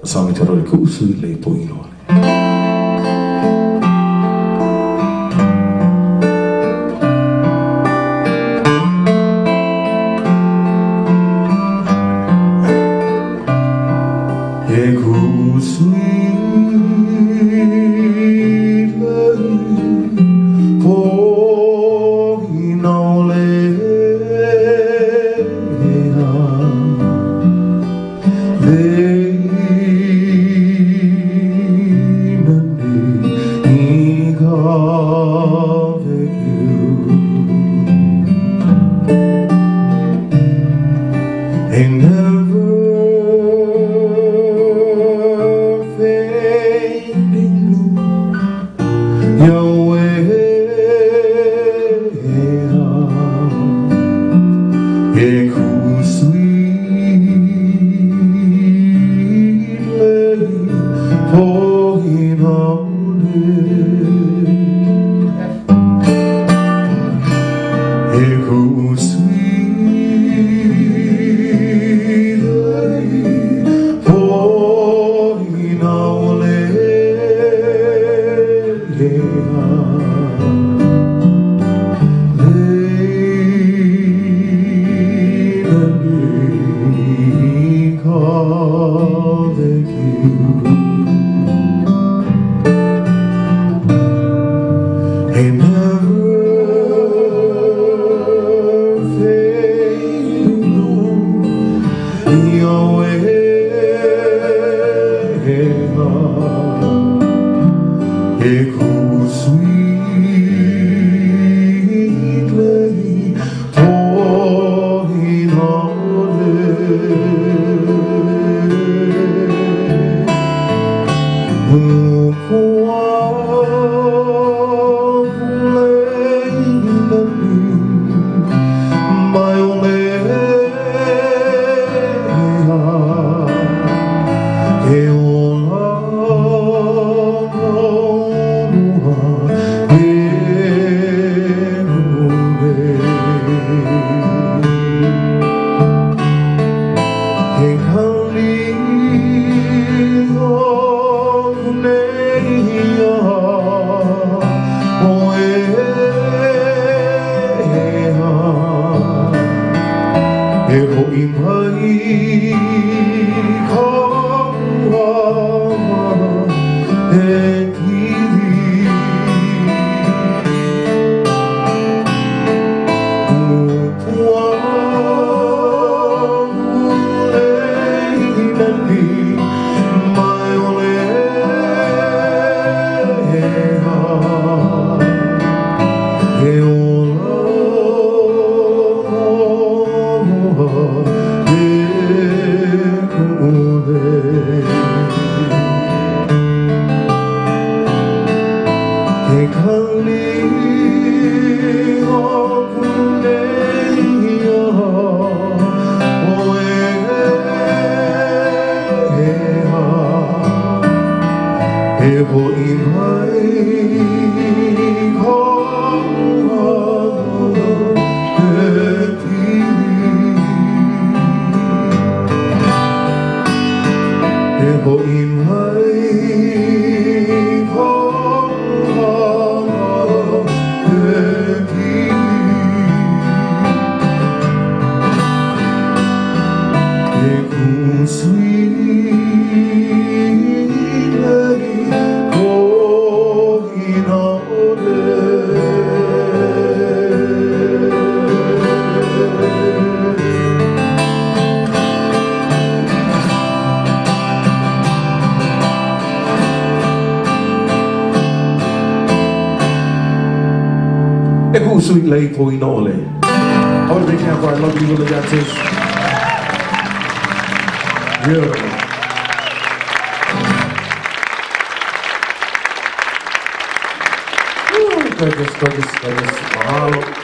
အဆောင်ကျွန်တော်တို့ခုဆွေးလေးပို့ရင်တော့ရေခုဆွေးAnd never fading blue, your way out, echo sweetly pouring on it, echo sweet. And never fading your way out, echo sweetly pouring on my only Echo in my heart and healing. My only Echo in my heart and healing. Echo in my heart and healing. Echo sweet. Echo sweet lay for in all it. How do they camp? I love you, little dancers. Yeah. Bagus. Mahalo.